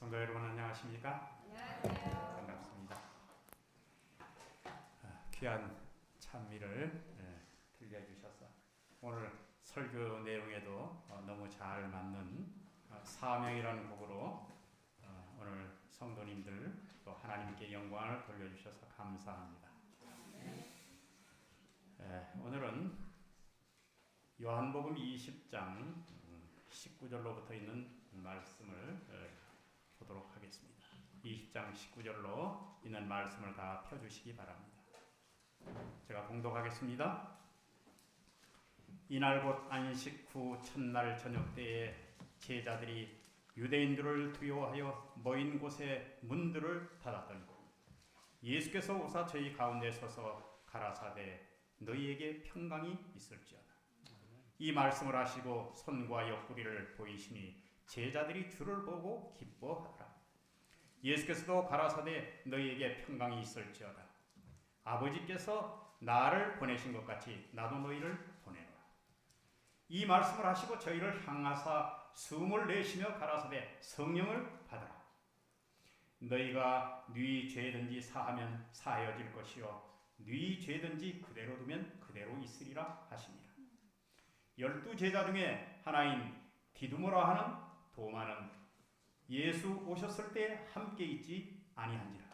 성도 여러분 안녕하십니까? 안녕하세요. 반갑습니다. 귀한 찬미를 들려주셔서 오늘 설교 내용에도 너무 잘 맞는 사명이라는 곡으로 오늘 성도님들 또 하나님께 영광을 돌려주셔서 감사합니다. 오늘은 요한복음 20장 19절로부터 있는 말씀을 보도록 하겠습니다. 20장 19절로 있는 말씀을 다 펴주시기 바랍니다. 제가 봉독하겠습니다. 이날 곧 안식 후 첫날 저녁 때에 제자들이 유대인들을 두려워하여 모인 곳에 문들을 닫았더니 예수께서 오사 저희 가운데 서서 가라사대 너희에게 평강이 있을지어다. 이 말씀을 하시고 손과 옆구리를 보이시니 제자들이 주를 보고 기뻐하더라. 예수께서도 가라사대 너희에게 평강이 있을지어다. 아버지께서 나를 보내신 것 같이 나도 너희를 보내노라. 이 말씀을 하시고 저희를 향하사 숨을 내쉬며 가라사대 성령을 받으라. 너희가 네 죄든지 사하면 사하여질 것이요 네 죄든지 그대로 두면 그대로 있으리라 하시니라. 12 제자 중에 하나인 디두모라 하는 도마는 예수 오셨을 때 함께 있지 아니한지라.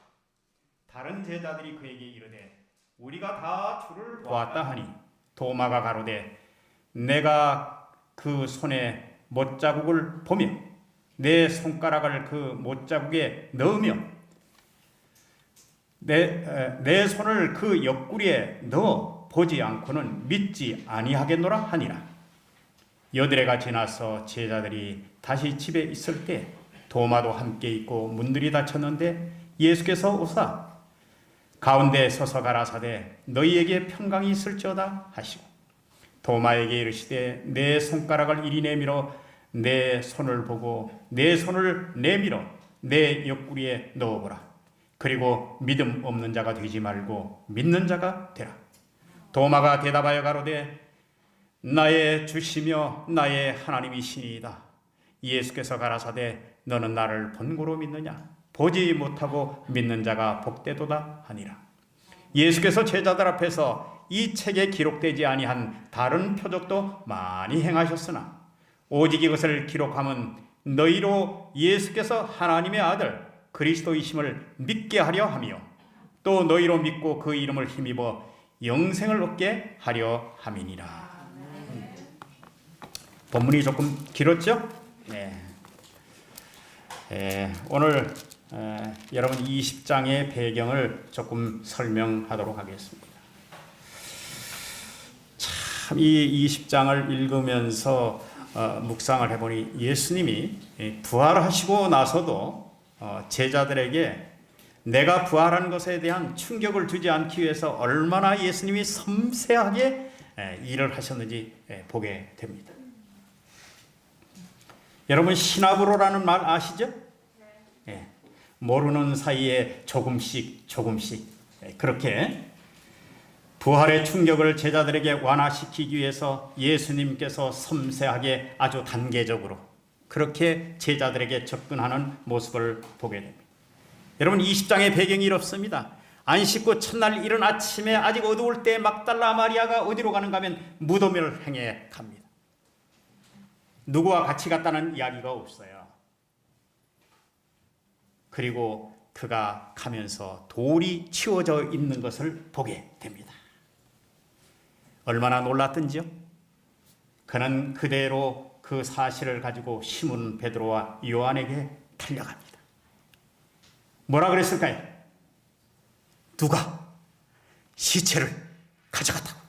다른 제자들이 그에게 이르되 우리가 다 주를 보았다 하니 도마가 가로되 내가 그 손에 못자국을 보며 내 손가락을 그 못자국에 넣으며 내 손을 그 옆구리에 넣어 보지 않고는 믿지 아니하겠노라 하니라. 여드레가 지나서 제자들이 다시 집에 있을 때 도마도 함께 있고 문들이 닫혔는데 예수께서 오사 가운데 서서 가라사대 너희에게 평강이 있을지어다 하시고 도마에게 이르시되 내 손가락을 이리 내밀어 내 손을 보고 내 손을 내밀어 내 옆구리에 넣어보라. 그리고 믿음 없는 자가 되지 말고 믿는 자가 되라. 도마가 대답하여 가로되 나의 주시며 나의 하나님이시니이다. 예수께서 가라사대 너는 나를 본고로 믿느냐? 보지 못하고 믿는 자가 복되도다 하니라. 예수께서 제자들 앞에서 이 책에 기록되지 아니한 다른 표적도 많이 행하셨으나 오직 이것을 기록함은 너희로 예수께서 하나님의 아들 그리스도이심을 믿게 하려 하며 또 너희로 믿고 그 이름을 힘입어 영생을 얻게 하려 함이니라. 본문이 조금 길었죠? 네. 오늘 여러분 20장의 배경을 조금 설명하도록 하겠습니다. 참 이 20장을 읽으면서 묵상을 해보니 예수님이 부활하시고 나서도 제자들에게 내가 부활한 것에 대한 충격을 주지 않기 위해서 얼마나 예수님이 섬세하게 일을 하셨는지 보게 됩니다. 여러분 시나브로라는 말 아시죠? 네. 모르는 사이에 조금씩 그렇게 부활의 충격을 제자들에게 완화시키기 위해서 예수님께서 섬세하게 아주 단계적으로 그렇게 제자들에게 접근하는 모습을 보게 됩니다. 여러분 20장의 배경이 이렇습니다. 안식 후 첫날 이른 아침에 아직 어두울 때 막달라 마리아가 어디로 가는가 하면 무덤을 향해 갑니다. 누구와 같이 갔다는 이야기가 없어요. 그리고 그가 가면서 돌이 치워져 있는 것을 보게 됩니다. 얼마나 놀랐던지요? 그는 그대로 그 사실을 가지고 시몬 베드로와 요한에게 달려갑니다. 뭐라 그랬을까요? 누가 시체를 가져갔다고.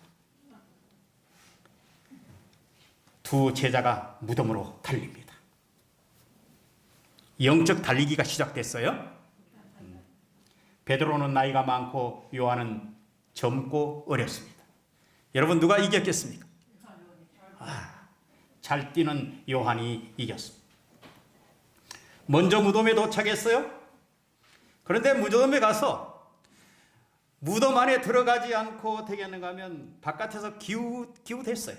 두 제자가 무덤으로 달립니다. 영적 달리기가 시작됐어요. 베드로는 나이가 많고 요한은 젊고 어렸습니다. 여러분 누가 이겼겠습니까? 잘 뛰는 요한이 이겼습니다. 먼저 무덤에 도착했어요. 그런데 무덤에 가서 무덤 안에 들어가지 않고 되겠는가 하면 바깥에서 기웃했어요.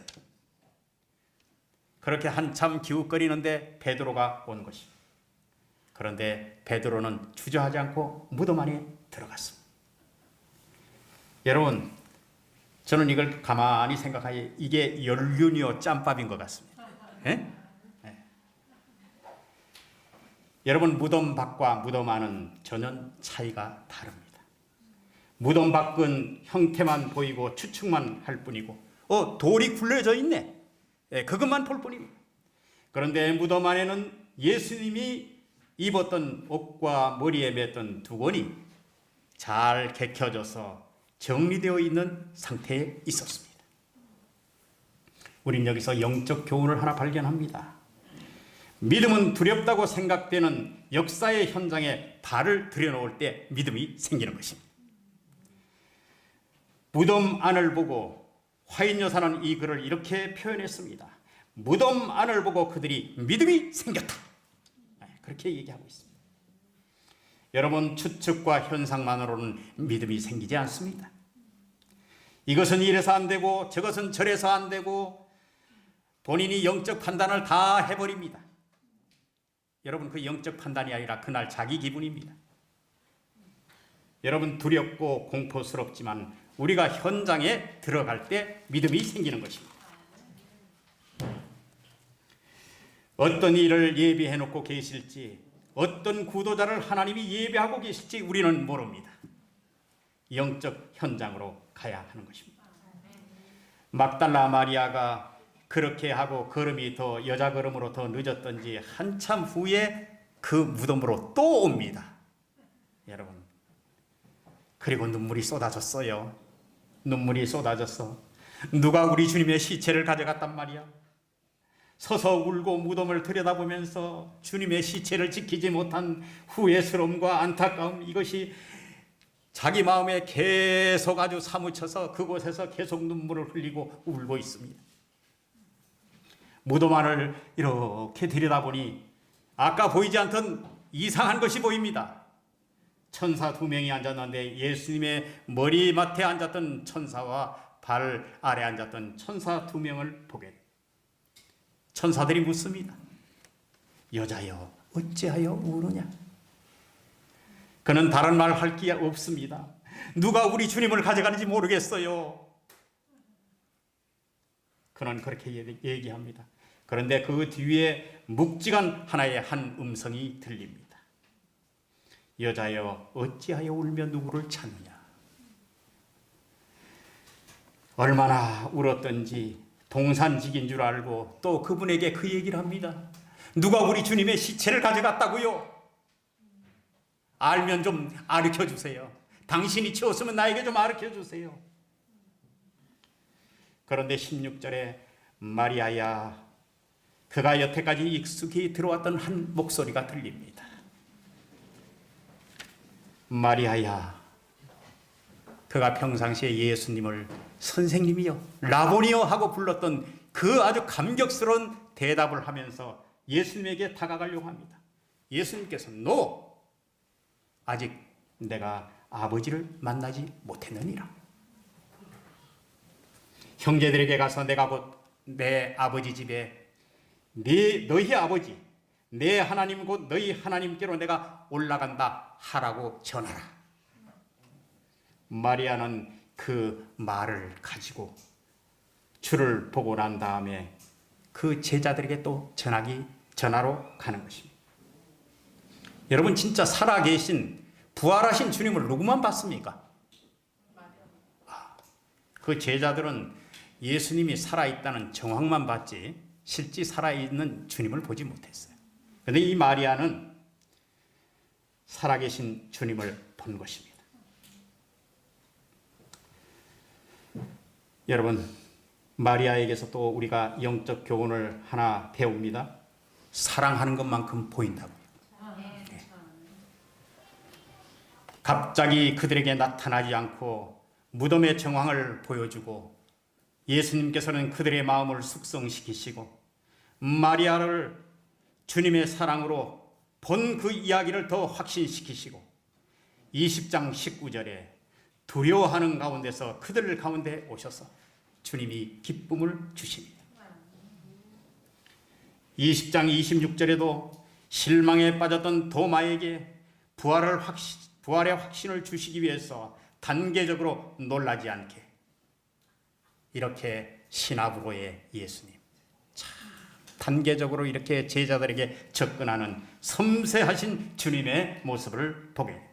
그렇게 한참 기웃거리는데 베드로가 온 것입니다. 그런데 베드로는 주저하지 않고 무덤 안에 들어갔습니다. 여러분, 저는 이걸 가만히 생각하니 이게 연륜이요 짬밥인 것 같습니다. 예? 예. 여러분, 무덤 밖과 무덤 안은 전혀 차이가 다릅니다. 무덤 밖은 형태만 보이고 추측만 할 뿐이고 돌이 굴려져 있네, 예, 그것만 볼 뿐입니다. 그런데 무덤 안에는 예수님이 입었던 옷과 머리에 맸던 두건이 잘 개켜져서 정리되어 있는 상태에 있었습니다. 우린 여기서 영적 교훈을 하나 발견합니다. 믿음은 두렵다고 생각되는 역사의 현장에 발을 들여놓을 때 믿음이 생기는 것입니다. 무덤 안을 보고 화인 여사는 이 글을 이렇게 표현했습니다. 무덤 안을 보고 그들이 믿음이 생겼다. 그렇게 얘기하고 있습니다. 여러분, 추측과 현상만으로는 믿음이 생기지 않습니다. 이것은 이래서 안 되고 저것은 저래서 안 되고 본인이 영적 판단을 다 해버립니다. 여러분, 그 영적 판단이 아니라 그날 자기 기분입니다. 여러분, 두렵고 공포스럽지만 우리가 현장에 들어갈 때 믿음이 생기는 것입니다. 어떤 일을 예비해 놓고 계실지, 어떤 구도자를 하나님이 예비하고 계실지 우리는 모릅니다. 영적 현장으로 가야 하는 것입니다. 막달라 마리아가 그렇게 하고 걸음이 더 여자 걸음으로 더 늦었던지 한참 후에 그 무덤으로 또 옵니다. 여러분, 그리고 눈물이 쏟아졌어요. 눈물이 쏟아졌어. 누가 우리 주님의 시체를 가져갔단 말이야. 서서 울고 무덤을 들여다보면서 주님의 시체를 지키지 못한 후회스러움과 안타까움, 이것이 자기 마음에 계속 아주 사무쳐서 그곳에서 계속 눈물을 흘리고 울고 있습니다. 무덤 안을 이렇게 들여다보니 아까 보이지 않던 이상한 것이 보입니다. 천사 2명이 앉았는데 예수님의 머리맡에 앉았던 천사와 발 아래 앉았던 천사 2명을 보게 됩니다. 천사들이 묻습니다. 여자여, 어찌하여 우느냐? 그는 다른 말 할 게 없습니다. 누가 우리 주님을 가져가는지 모르겠어요. 그는 그렇게 얘기합니다. 그런데 그 뒤에 묵직한 하나의 한 음성이 들립니다. 여자여, 어찌하여 울며 누구를 찾느냐? 얼마나 울었던지 동산직인 줄 알고 또 그분에게 그 얘기를 합니다. 누가 우리 주님의 시체를 가져갔다고요? 알면 좀 가르쳐 주세요. 당신이 치웠으면 나에게 좀 가르쳐 주세요. 그런데 16절에 마리아야, 그가 여태까지 익숙히 들어왔던 한 목소리가 들립니다. 마리아야, 그가 평상시에 예수님을 선생님이요, 라보니요 하고 불렀던 그 아주 감격스러운 대답을 하면서 예수님에게 다가가려고 합니다. 예수님께서 너 아직 내가 아버지를 만나지 못했느니라. 형제들에게 가서 내가 곧 내 아버지 집에 너희 아버지 내 하나님 곧 너희 하나님께로 내가 올라간다 하라고 전하라. 마리아는 그 말을 가지고 주를 보고 난 다음에 그 제자들에게 또 전하러 가는 것입니다. 여러분, 진짜 살아계신 부활하신 주님을 누구만 봤습니까? 그 제자들은 예수님이 살아있다는 정황만 봤지 실제 살아있는 주님을 보지 못했어요. 그런데 이 마리아는 살아계신 주님을 본 것입니다. 여러분, 마리아에게서 또 우리가 영적 교훈을 하나 배웁니다. 사랑하는 것만큼 보인다고요. 네. 갑자기 그들에게 나타나지 않고 무덤의 정황을 보여주고 예수님께서는 그들의 마음을 숙성시키시고 마리아를 주님의 사랑으로 본 그 이야기를 더 확신시키시고 20장 19절에 두려워하는 가운데서 그들 가운데 오셔서 주님이 기쁨을 주십니다. 20장 26절에도 실망에 빠졌던 도마에게 부활의 확신을 주시기 위해서 단계적으로 놀라지 않게 이렇게 신압으로의 예수님, 참 단계적으로 이렇게 제자들에게 접근하는 섬세하신 주님의 모습을 보게 됩니다.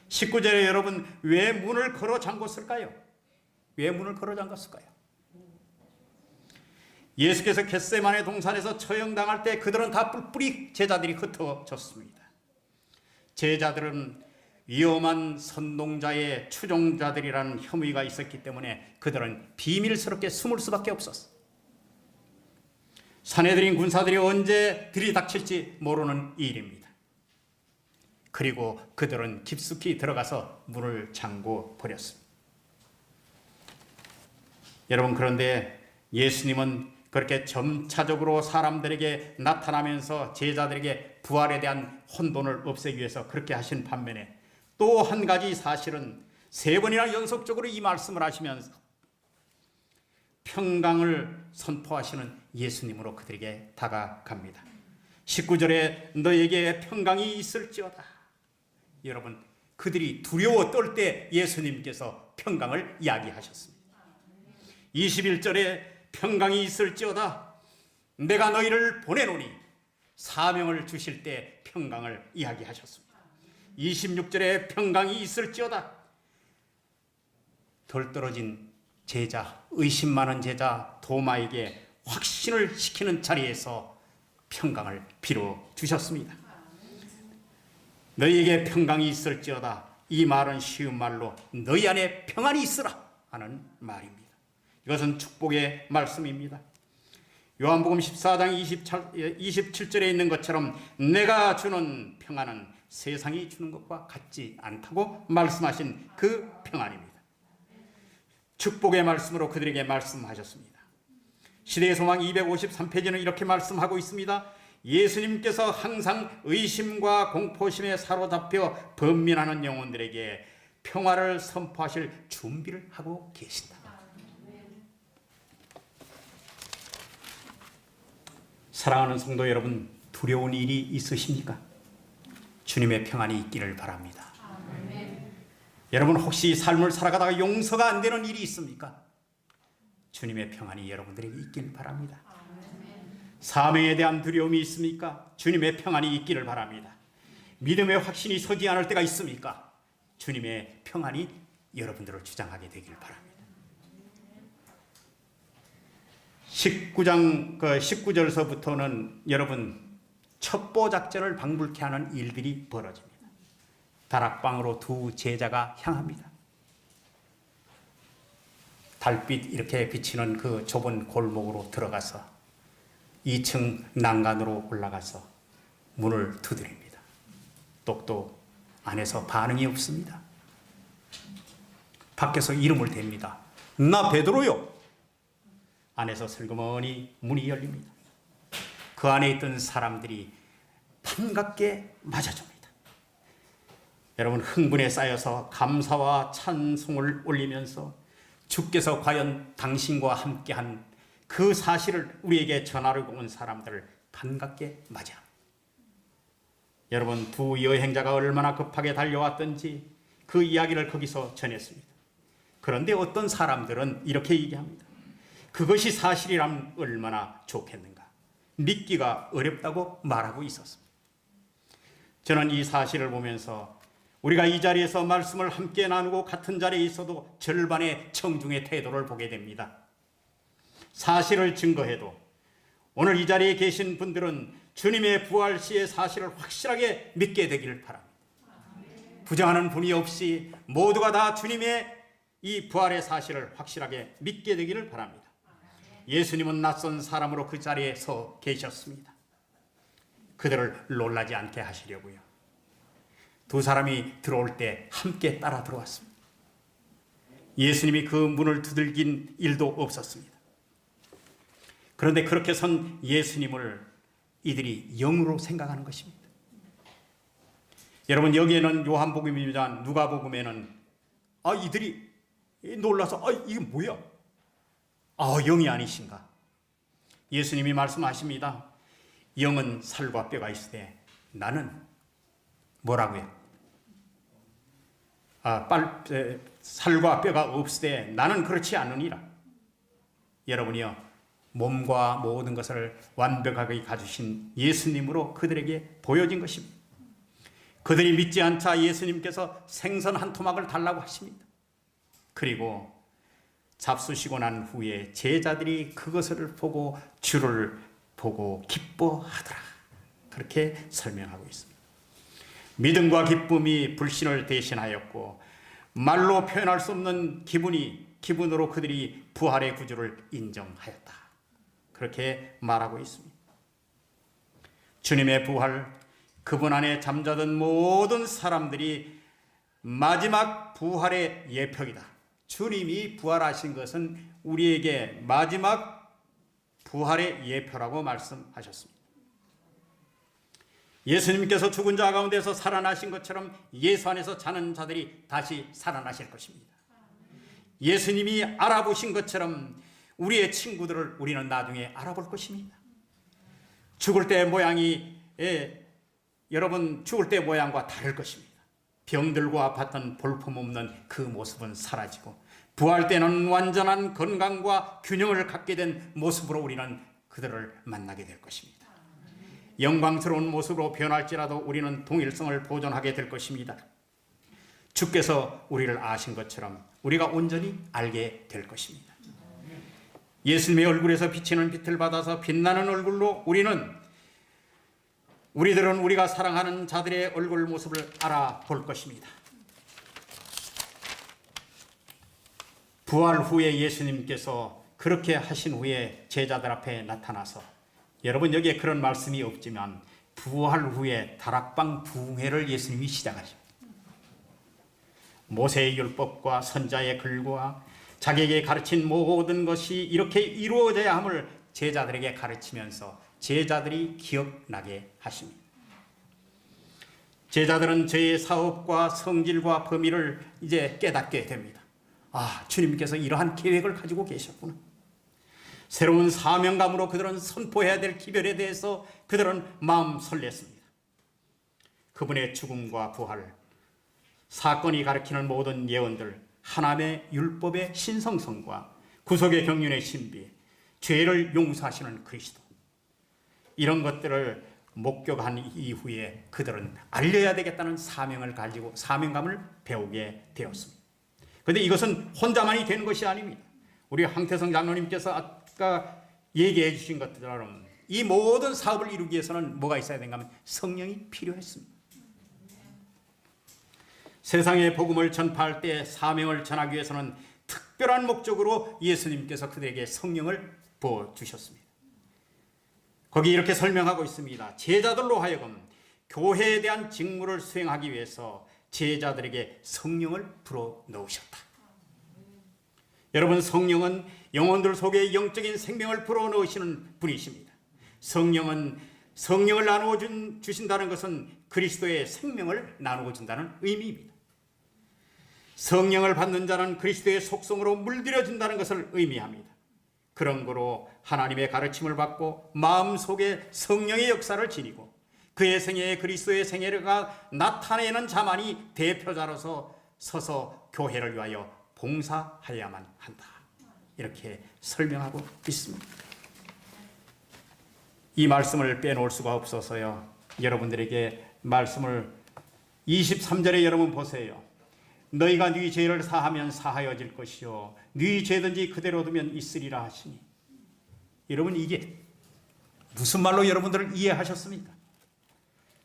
19절에 여러분, 왜 문을 걸어 잠궜을까요? 왜 문을 걸어 잠갔을까요? 예수께서 겟세마네 동산에서 처형당할 때 그들은 다 뿔뿔이 제자들이 흩어졌습니다. 제자들은 위험한 선동자의 추종자들이라는 혐의가 있었기 때문에 그들은 비밀스럽게 숨을 수밖에 없었어. 사내들인 군사들이 언제 들이닥칠지 모르는 일입니다. 그리고 그들은 깊숙이 들어가서 문을 잠궈 버렸습니다. 여러분, 그런데 예수님은 그렇게 점차적으로 사람들에게 나타나면서 제자들에게 부활에 대한 혼돈을 없애기 위해서 그렇게 하신 반면에 또 한 가지 사실은 3번이나 연속적으로 이 말씀을 하시면서 평강을 선포하시는 예수님으로 그들에게 다가갑니다. 19절에 너에게 평강이 있을지어다. 여러분, 그들이 두려워 떨 때 예수님께서 평강을 이야기하셨습니다. 21절에 평강이 있을지어다. 내가 너희를 보내노니 사명을 주실 때 평강을 이야기하셨습니다. 26절에 평강이 있을지어다. 덜 떨어진 제자, 의심 많은 제자 도마에게 확신을 시키는 자리에서 평강을 빌어주셨습니다. 너희에게 평강이 있을지어다. 이 말은 쉬운 말로 너희 안에 평안이 있으라 하는 말입니다. 이것은 축복의 말씀입니다. 요한복음 14장 27절에 있는 것처럼 내가 주는 평안은 세상이 주는 것과 같지 않다고 말씀하신 그 평안입니다. 축복의 말씀으로 그들에게 말씀하셨습니다. 시대의 소망 253페이지는 이렇게 말씀하고 있습니다. 예수님께서 항상 의심과 공포심에 사로잡혀 번민하는 영혼들에게 평화를 선포하실 준비를 하고 계신다. 사랑하는 성도 여러분, 두려운 일이 있으십니까? 주님의 평안이 있기를 바랍니다. 여러분, 혹시 삶을 살아가다가 용서가 안 되는 일이 있습니까? 주님의 평안이 여러분들에게 있기를 바랍니다. 사명에 대한 두려움이 있습니까? 주님의 평안이 있기를 바랍니다. 믿음의 확신이 서지 않을 때가 있습니까? 주님의 평안이 여러분들을 주장하게 되기를 바랍니다. 19절서부터는 여러분 첩보 작전을 방불케 하는 일들이 벌어집니다. 다락방으로 두 제자가 향합니다. 달빛 이렇게 비치는 그 좁은 골목으로 들어가서 2층 난간으로 올라가서 문을 두드립니다. 똑똑 안에서 반응이 없습니다. 밖에서 이름을 댑니다. 나 베드로요. 안에서 슬그머니 문이 열립니다. 그 안에 있던 사람들이 반갑게 맞아줍니다. 여러분, 흥분에 쌓여서 감사와 찬송을 올리면서 주께서 과연 당신과 함께한 그 사실을 우리에게 전하려고 온 사람들을 반갑게 맞이합니다. 여러분, 두 여행자가 얼마나 급하게 달려왔던지 그 이야기를 거기서 전했습니다. 그런데 어떤 사람들은 이렇게 얘기합니다. 그것이 사실이라면 얼마나 좋겠는가. 믿기가 어렵다고 말하고 있었습니다. 저는 이 사실을 보면서 우리가 이 자리에서 말씀을 함께 나누고 같은 자리에 있어도 절반의 청중의 태도를 보게 됩니다. 사실을 증거해도 오늘 이 자리에 계신 분들은 주님의 부활 시의 사실을 확실하게 믿게 되기를 바랍니다. 부정하는 분이 없이 모두가 다 주님의 이 부활의 사실을 확실하게 믿게 되기를 바랍니다. 예수님은 낯선 사람으로 그 자리에 서 계셨습니다. 그들을 놀라지 않게 하시려고요. 두 사람이 들어올 때 함께 따라 들어왔습니다. 예수님이 그 문을 두들긴 일도 없었습니다. 그런데 그렇게 선 예수님을 이들이 영으로 생각하는 것입니다. 여러분, 여기에는 요한복음입니다. 누가복음에는 이들이 놀라서 이게 뭐야? 영이 아니신가? 예수님이 말씀하십니다. 영은 살과 뼈가 있으되 나는 뭐라고요? 살과 뼈가 없으되 나는 그렇지 않으니라. 여러분이요, 몸과 모든 것을 완벽하게 가주신 예수님으로 그들에게 보여진 것입니다. 그들이 믿지 않자 예수님께서 생선 한 토막을 달라고 하십니다. 그리고 잡수시고 난 후에 제자들이 그것을 보고 주를 보고 기뻐하더라. 그렇게 설명하고 있습니다. 믿음과 기쁨이 불신을 대신하였고 말로 표현할 수 없는 기분으로 그들이 부활의 구주를 인정하였다. 그렇게 말하고 있습니다. 주님의 부활, 그분 안에 잠자던 모든 사람들이 마지막 부활의 예표이다. 주님이 부활하신 것은 우리에게 마지막 부활의 예표라고 말씀하셨습니다. 예수님께서 죽은 자 가운데서 살아나신 것처럼 예수 안에서 자는 자들이 다시 살아나실 것입니다. 예수님이 알아보신 것처럼 우리의 친구들을 우리는 나중에 알아볼 것입니다. 죽을 때 모양이 여러분 죽을 때 모양과 다를 것입니다. 병들고 아팠던 볼품없는 그 모습은 사라지고 부활 때는 완전한 건강과 균형을 갖게 된 모습으로 우리는 그들을 만나게 될 것입니다. 영광스러운 모습으로 변할지라도 우리는 동일성을 보존하게 될 것입니다. 주께서 우리를 아신 것처럼 우리가 온전히 알게 될 것입니다. 예수님의 얼굴에서 비치는 빛을 받아서 빛나는 얼굴로 우리들은 우리가 사랑하는 자들의 얼굴 모습을 알아볼 것입니다. 부활 후에 예수님께서 그렇게 하신 후에 제자들 앞에 나타나서, 여러분 여기에 그런 말씀이 없지만 부활 후에 다락방 부흥회를 예수님이 시작하십니다. 모세의 율법과 선자의 글과 자기에게 가르친 모든 것이 이렇게 이루어져야 함을 제자들에게 가르치면서 제자들이 기억나게 하십니다. 제자들은 저의 사업과 성질과 범위를 이제 깨닫게 됩니다. 주님께서 이러한 계획을 가지고 계셨구나. 새로운 사명감으로 그들은 선포해야 될 기별에 대해서 그들은 마음 설렜습니다. 그분의 죽음과 부활, 사건이 가리키는 모든 예언들, 하나님의 율법의 신성성과 구속의 경륜의 신비, 죄를 용서하시는 그리스도, 이런 것들을 목격한 이후에 그들은 알려야 되겠다는 사명을 가지고 사명감을 배우게 되었습니다. 그런데 이것은 혼자만이 되는 것이 아닙니다. 우리 황태성 장로님께서 아까 얘기해 주신 것처럼 이 모든 사업을 이루기 위해서는 뭐가 있어야 되는가 하면 성령이 필요했습니다. 세상에 복음을 전파할 때 사명을 전하기 위해서는 특별한 목적으로 예수님께서 그들에게 성령을 부어주셨습니다. 거기 이렇게 설명하고 있습니다. 제자들로 하여금 교회에 대한 직무를 수행하기 위해서 제자들에게 성령을 불어넣으셨다. 여러분, 성령은 영혼들 속에 영적인 생명을 불어넣으시는 분이십니다. 성령을 나누어 주신다는 것은 그리스도의 생명을 나누어 준다는 의미입니다. 성령을 받는 자는 그리스도의 속성으로 물들여진다는 것을 의미합니다. 그런 거로 하나님의 가르침을 받고 마음속에 성령의 역사를 지니고 그의 생애에 그리스도의 생애가 나타내는 자만이 대표자로서 서서 교회를 위하여 봉사하여야만 한다. 이렇게 설명하고 있습니다. 이 말씀을 빼놓을 수가 없어서요. 여러분들에게 말씀을 23절에 여러분 보세요. 너희가 네 죄를 사하면 사하여질 것이요 네 죄든지 그대로 두면 있으리라 하시니. 여러분, 이게 무슨 말로 여러분들을 이해하셨습니까?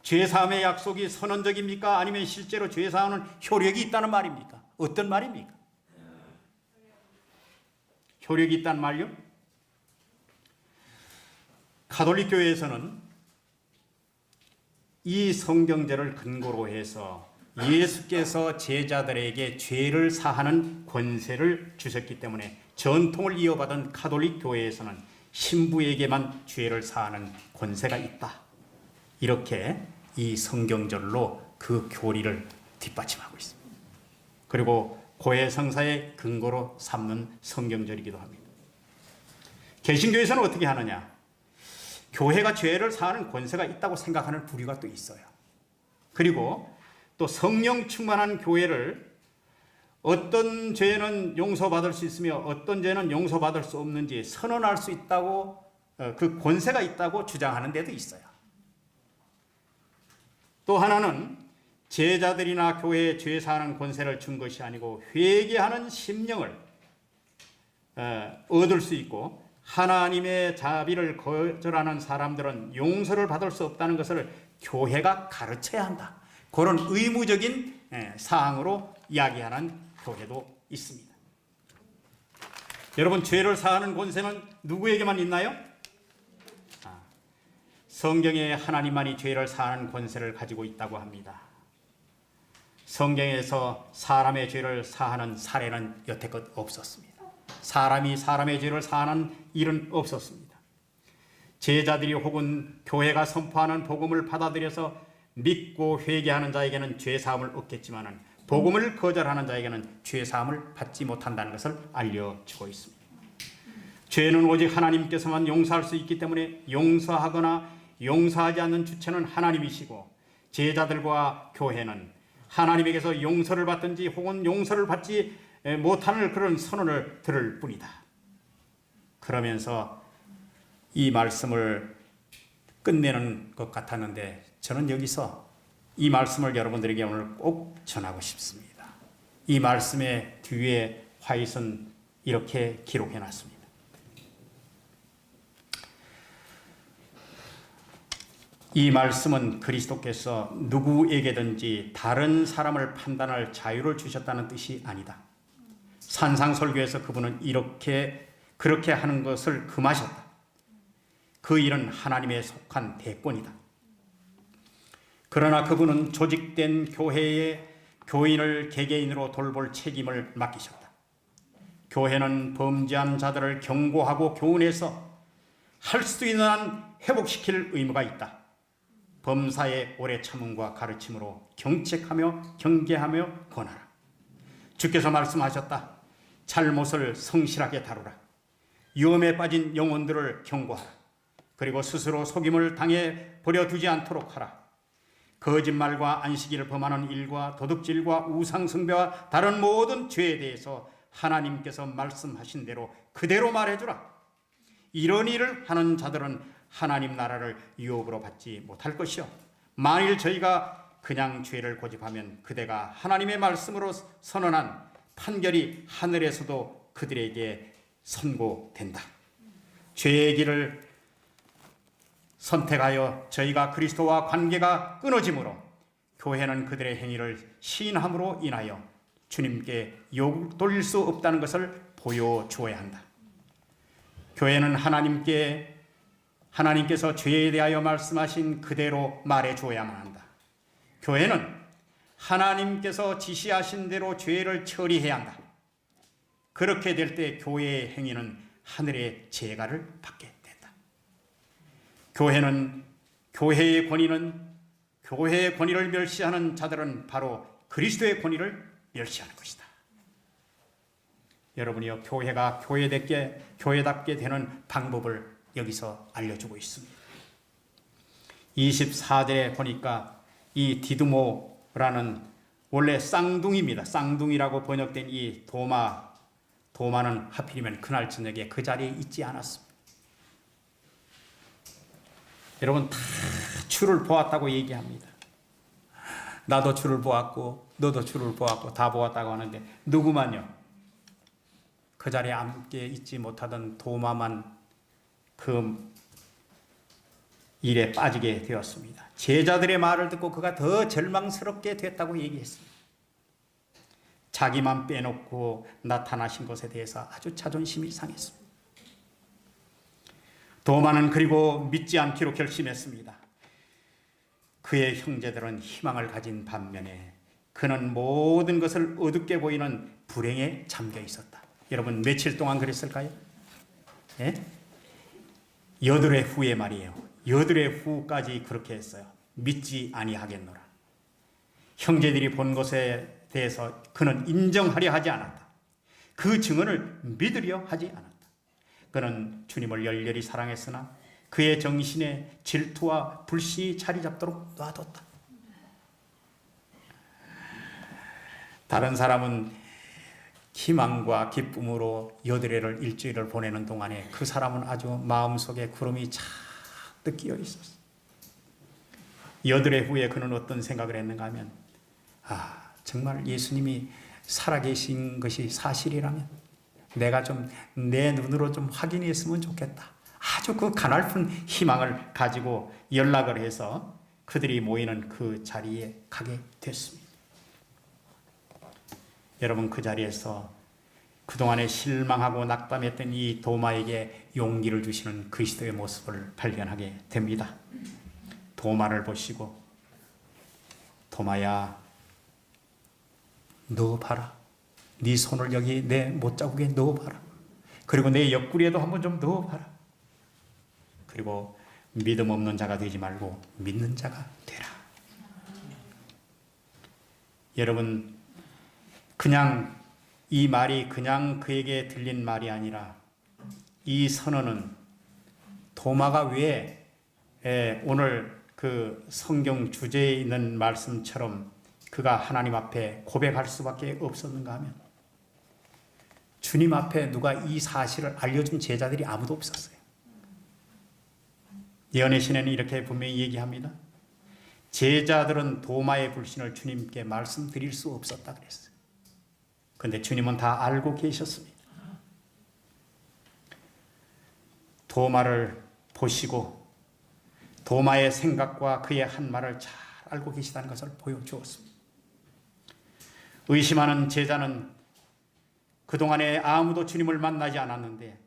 죄사함의 약속이 선언적입니까? 아니면 실제로 죄사하는 효력이 있다는 말입니까? 어떤 말입니까? 효력이 있다는 말요? 가톨릭 교회에서는 이 성경절을 근거로 해서 예수께서 제자들에게 죄를 사하는 권세를 주셨기 때문에 전통을 이어받은 가톨릭 교회에서는 신부에게만 죄를 사하는 권세가 있다. 이렇게 이 성경절로 그 교리를 뒷받침하고 있습니다. 그리고 고해 성사의 근거로 삼는 성경절이기도 합니다. 개신교에서는 어떻게 하느냐? 교회가 죄를 사하는 권세가 있다고 생각하는 부류가 또 있어요. 그리고 또 성령 충만한 교회를 어떤 죄는 용서받을 수 있으며 어떤 죄는 용서받을 수 없는지 선언할 수 있다고, 그 권세가 있다고 주장하는 데도 있어요. 또 하나는 제자들이나 교회에 죄 사하는 권세를 준 것이 아니고 회개하는 심령을 얻을 수 있고, 하나님의 자비를 거절하는 사람들은 용서를 받을 수 없다는 것을 교회가 가르쳐야 한다. 그런 의무적인 사항으로 이야기하는 교회도 있습니다. 여러분, 죄를 사하는 권세는 누구에게만 있나요? 성경에 하나님만이 죄를 사하는 권세를 가지고 있다고 합니다. 성경에서 사람의 죄를 사하는 사례는 여태껏 없었습니다. 사람이 사람의 죄를 사하는 일은 없었습니다. 제자들이 혹은 교회가 선포하는 복음을 받아들여서 믿고 회개하는 자에게는 죄사함을 얻겠지만 복음을 거절하는 자에게는 죄사함을 받지 못한다는 것을 알려주고 있습니다. 죄는 오직 하나님께서만 용서할 수 있기 때문에 용서하거나 용서하지 않는 주체는 하나님이시고, 제자들과 교회는 하나님에게서 용서를 받든지 혹은 용서를 받지 못하는 그런 선언을 들을 뿐이다. 그러면서 이 말씀을 끝내는 것 같았는데, 저는 여기서 이 말씀을 여러분들에게 오늘 꼭 전하고 싶습니다. 이 말씀의 뒤에 화이트는 이렇게 기록해 놨습니다. 이 말씀은 그리스도께서 누구에게든지 다른 사람을 판단할 자유를 주셨다는 뜻이 아니다. 산상설교에서 그분은 그렇게 하는 것을 금하셨다. 그 일은 하나님에 속한 대권이다. 그러나 그분은 조직된 교회에 교인을 개개인으로 돌볼 책임을 맡기셨다. 교회는 범죄한 자들을 경고하고 교훈해서 할 수 있는 한 회복시킬 의무가 있다. 범사의 오래 참음과 가르침으로 경책하며 경계하며 권하라. 주께서 말씀하셨다. 잘못을 성실하게 다루라. 위험에 빠진 영혼들을 경고하라. 그리고 스스로 속임을 당해 버려두지 않도록 하라. 거짓말과 안식일을 범하는 일과 도둑질과 우상숭배와 다른 모든 죄에 대해서 하나님께서 말씀하신 대로 그대로 말해주라. 이런 일을 하는 자들은 하나님 나라를 유업으로 받지 못할 것이요, 만일 저희가 그냥 죄를 고집하면 그대가 하나님의 말씀으로 선언한 판결이 하늘에서도 그들에게 선고된다. 죄의 길을 선택하여 저희가 그리스도와 관계가 끊어지므로 교회는 그들의 행위를 시인함으로 인하여 주님께 욕 돌릴 수 없다는 것을 보여주어야 한다. 교회는 하나님께서 죄에 대하여 말씀하신 그대로 말해주어야만 한다. 교회는 하나님께서 지시하신 대로 죄를 처리해야 한다. 그렇게 될 때 교회의 행위는 하늘의 제가를 받게 된다. 교회의 권위를 멸시하는 자들은 바로 그리스도의 권위를 멸시하는 것이다. 여러분이요, 교회가 교회답게 되는 방법을 여기서 알려주고 있습니다. 24절에 보니까 이 디두모라는 원래 쌍둥이입니다. 쌍둥이라고 번역된 이 도마는 하필이면 그날 저녁에 그 자리에 있지 않았습니다. 여러분, 다 주를 보았다고 얘기합니다. 나도 주를 보았고 너도 주를 보았고 다 보았다고 하는데 누구만요? 그 자리에 함께 있지 못하던 도마만 그 일에 빠지게 되었습니다. 제자들의 말을 듣고 그가 더 절망스럽게 됐다고 얘기했습니다. 자기만 빼놓고 나타나신 것에 대해서 아주 자존심이 상했습니다. 도마는 그리고 믿지 않기로 결심했습니다. 그의 형제들은 희망을 가진 반면에 그는 모든 것을 어둡게 보이는 불행에 잠겨 있었다. 여러분, 며칠 동안 그랬을까요? 예? 여드레 후에 말이에요. 여드레 후까지 그렇게 했어요. 믿지 아니하겠노라. 형제들이 본 것에 대해서 그는 인정하려 하지 않았다. 그 증언을 믿으려 하지 않았다. 그는 주님을 열렬히 사랑했으나 그의 정신에 질투와 불신이 자리 잡도록 놔뒀다. 다른 사람은 희망과 기쁨으로 여드레를 일주일을 보내는 동안에 그 사람은 아주 마음속에 구름이 잔뜩 끼어 있었어. 여드레 후에 그는 어떤 생각을 했는가 하면, 정말 예수님이 살아계신 것이 사실이라면 내가 좀 내 눈으로 좀 확인했으면 좋겠다. 아주 그 가냘픈 희망을 가지고 연락을 해서 그들이 모이는 그 자리에 가게 됐습니다. 여러분, 그 자리에서 그동안에 실망하고 낙담했던 이 도마에게 용기를 주시는 그리스도의 모습을 발견하게 됩니다. 도마를 보시고, 도마야, 넣어봐라. 네 손을 여기 내 못자국에 넣어봐라. 그리고 내 옆구리에도 한번 좀 넣어봐라. 그리고 믿음 없는 자가 되지 말고 믿는 자가 되라. 여러분, 그냥 이 말이 그냥 그에게 들린 말이 아니라 이 선언은 도마가 왜 오늘 그 성경 주제에 있는 말씀처럼 그가 하나님 앞에 고백할 수밖에 없었는가 하면, 주님 앞에 누가 이 사실을 알려준 제자들이 아무도 없었어요. 예언의 신에는 이렇게 분명히 얘기합니다. 제자들은 도마의 불신을 주님께 말씀드릴 수 없었다 그랬어요. 그런데 주님은 다 알고 계셨습니다. 도마를 보시고 도마의 생각과 그의 한 말을 잘 알고 계시다는 것을 보여주었습니다. 의심하는 제자는 그동안에 아무도 주님을 만나지 않았는데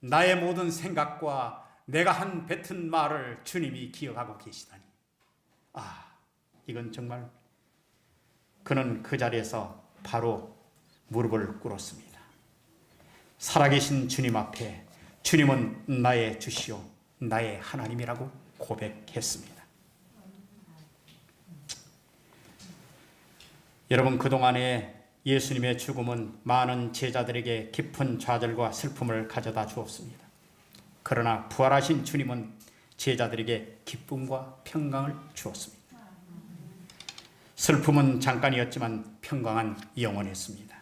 나의 모든 생각과 내가 한 뱉은 말을 주님이 기억하고 계시다니, 이건 정말, 그는 그 자리에서 바로 무릎을 꿇었습니다. 살아계신 주님 앞에 주님은 나의 주시오, 나의 하나님이라고 고백했습니다. 여러분, 그동안에 예수님의 죽음은 많은 제자들에게 깊은 좌절과 슬픔을 가져다 주었습니다. 그러나 부활하신 주님은 제자들에게 기쁨과 평강을 주었습니다. 슬픔은 잠깐이었지만 평강은 영원했습니다.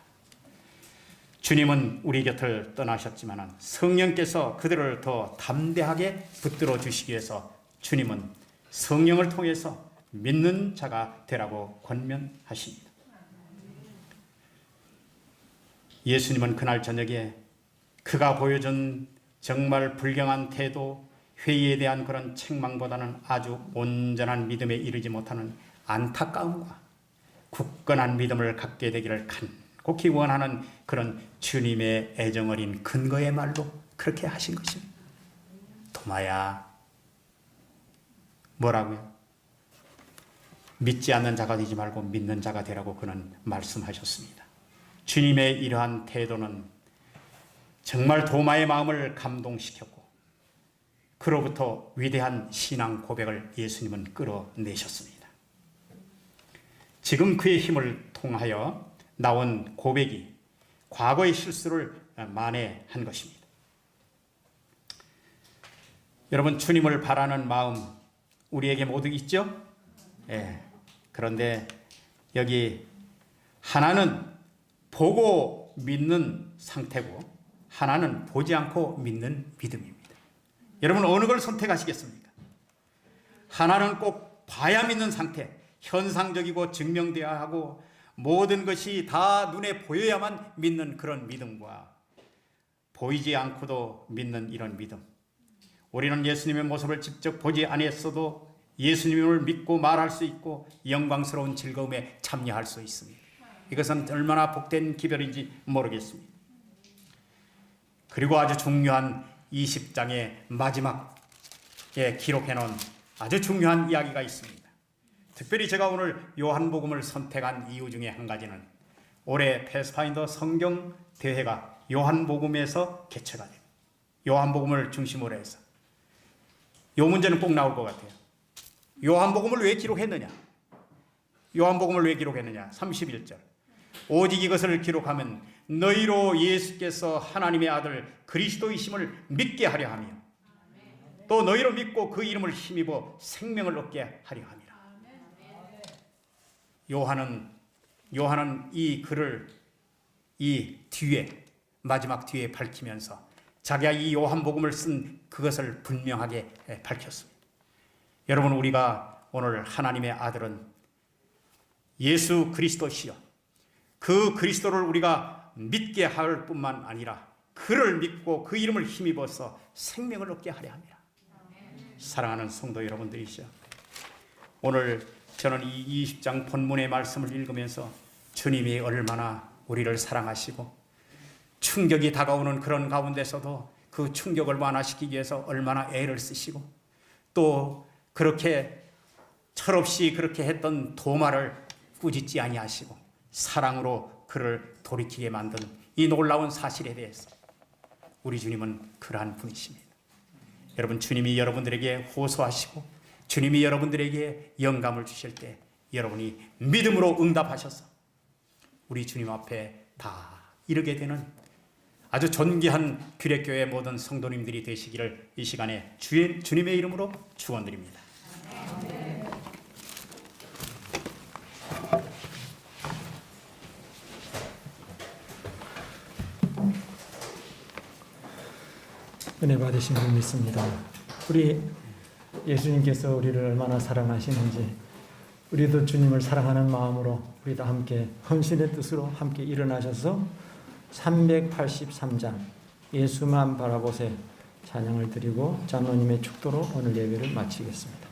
주님은 우리 곁을 떠나셨지만 성령께서 그들을 더 담대하게 붙들어 주시기 위해서 주님은 성령을 통해서 믿는 자가 되라고 권면하십니다. 예수님은 그날 저녁에 그가 보여준 정말 불경한 태도, 회의에 대한 그런 책망보다는 아주 온전한 믿음에 이르지 못하는 안타까움과 굳건한 믿음을 갖게 되기를 간곡히 원하는 그런 주님의 애정 어린 근거의 말로 그렇게 하신 것입니다. 도마야, 뭐라고요? 믿지 않는 자가 되지 말고 믿는 자가 되라고 그는 말씀하셨습니다. 주님의 이러한 태도는 정말 도마의 마음을 감동시켰고 그로부터 위대한 신앙 고백을 예수님은 끌어내셨습니다. 지금 그의 힘을 통하여 나온 고백이 과거의 실수를 만회한 것입니다. 여러분, 주님을 바라는 마음 우리에게 모두 있죠? 그런데 여기 하나는 보고 믿는 상태고 하나는 보지 않고 믿는 믿음입니다. 여러분, 어느 걸 선택하시겠습니까? 하나는 꼭 봐야 믿는 상태, 현상적이고 증명되어야 하고 모든 것이 다 눈에 보여야만 믿는 그런 믿음과 보이지 않고도 믿는 이런 믿음. 우리는 예수님의 모습을 직접 보지 않았어도 예수님을 믿고 말할 수 있고 영광스러운 즐거움에 참여할 수 있습니다. 이것은 얼마나 복된 기별인지 모르겠습니다. 그리고 아주 중요한 20장의 마지막에 기록해 놓은 아주 중요한 이야기가 있습니다. 특별히 제가 오늘 요한복음을 선택한 이유 중에 한 가지는 올해 패스파인더 성경 대회가 요한복음에서 개최가 됩니다. 요한복음을 중심으로 해서 요 문제는 꼭 나올 것 같아요. 요한복음을 왜 기록했느냐? 요한복음을 왜 기록했느냐? 31절. 오직 이것을 기록하면 너희로 예수께서 하나님의 아들 그리스도이심을 믿게 하려 하며 또 너희로 믿고 그 이름을 힘입어 생명을 얻게 하려 함이라. 요한은 이 글을 이 뒤에 마지막 뒤에 밝히면서 자기가 이 요한복음을 쓴 그것을 분명하게 밝혔습니다. 여러분, 우리가 오늘 하나님의 아들은 예수 그리스도시요, 그 그리스도를 우리가 믿게 할 뿐만 아니라 그를 믿고 그 이름을 힘입어서 생명을 얻게 하려 합니다. 사랑하는 성도 여러분들이시죠, 오늘 저는 이 20장 본문의 말씀을 읽으면서 주님이 얼마나 우리를 사랑하시고 충격이 다가오는 그런 가운데서도 그 충격을 완화시키기 위해서 얼마나 애를 쓰시고 또 그렇게 철없이 그렇게 했던 도마를 꾸짖지 아니하시고 사랑으로 그를 돌이키게 만든 이 놀라운 사실에 대해서 우리 주님은 그러한 분이십니다. 여러분, 주님이 여러분들에게 호소하시고 주님이 여러분들에게 영감을 주실 때 여러분이 믿음으로 응답하셔서 우리 주님 앞에 다 이르게 되는 아주 존귀한 규례교회 모든 성도님들이 되시기를 이 시간에 주님의 이름으로 축원드립니다. 은혜 받으신 줄 믿습니다. 우리 예수님께서 우리를 얼마나 사랑하시는지 우리도 주님을 사랑하는 마음으로 우리 다 함께 헌신의 뜻으로 함께 일어나셔서 383장 예수만 바라보세 찬양을 드리고 장로님의 축도로 오늘 예배를 마치겠습니다.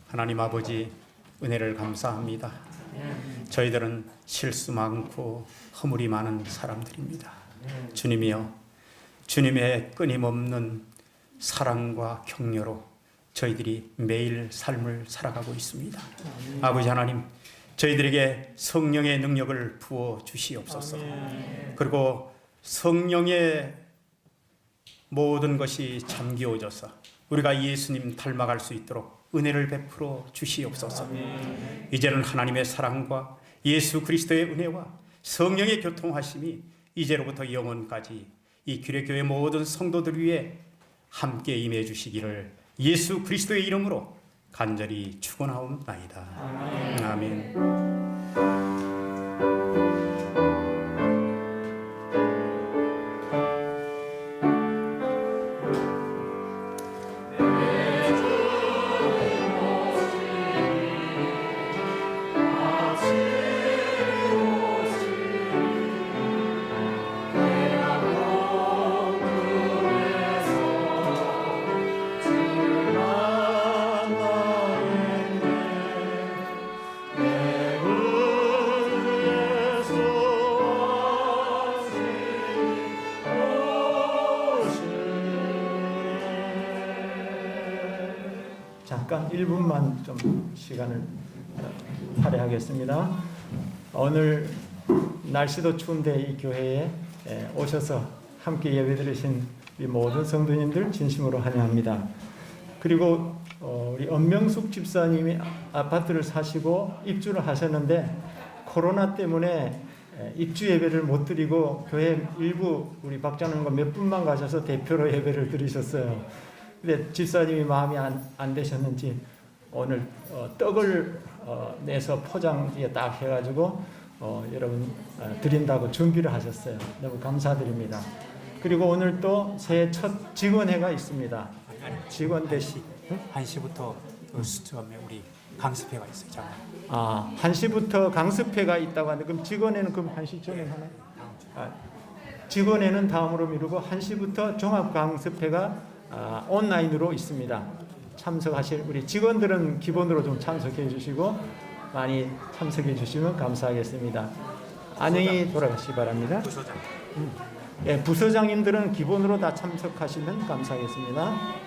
하나님 아버지, 은혜를 감사합니다. 저희들은 실수 많고 허물이 많은 사람들입니다. 주님이여, 주님의 끊임없는 사랑과 격려로 저희들이 매일 삶을 살아가고 있습니다. 아버지 하나님, 저희들에게 성령의 능력을 부어 주시옵소서. 그리고 성령의 모든 것이 잠기어져서 우리가 예수님 닮아갈 수 있도록 은혜를 베풀어 주시옵소서. 이제는 하나님의 사랑과 예수 그리스도의 은혜와 성령의 교통하심이 이제로부터 영원까지 이 규례교회 모든 성도들 위해 함께 임해 주시기를 예수 그리스도의 이름으로 간절히 축원하옵나이다. 아멘. 잠깐 1분만 좀 시간을 할애하겠습니다. 오늘 날씨도 추운데 이 교회에 오셔서 함께 예배드리신 우리 모든 성도님들 진심으로 환영합니다. 그리고 우리 엄명숙 집사님이 아파트를 사시고 입주를 하셨는데 코로나 때문에 입주 예배를 못 드리고 교회 일부 우리 박장로님과 몇 분만 가셔서 대표로 예배를 드리셨어요. 근데 집사님이 마음이 안 되셨는지 오늘 떡을 내서 포장지에 딱 해가지고 여러분 드린다고 준비를 하셨어요. 너무 감사드립니다. 그리고 오늘 또 새해 첫 직원회가 있습니다. 직원 대시 1시부터 처음에 우리 강습회가 있어요. 장로. 1시부터 강습회가 있다고 하는데 그럼 직원회는 그럼 1시 전에 하나요? 직원회는 다음으로 미루고 1시부터 종합 강습회가 온라인으로 있습니다. 참석하실 우리 직원들은 기본으로 좀 참석해 주시고 많이 참석해 주시면 감사하겠습니다. 안녕히 돌아가시기 바랍니다. 부서장. 예, 부서장님들은 기본으로 다 참석하시면 감사하겠습니다.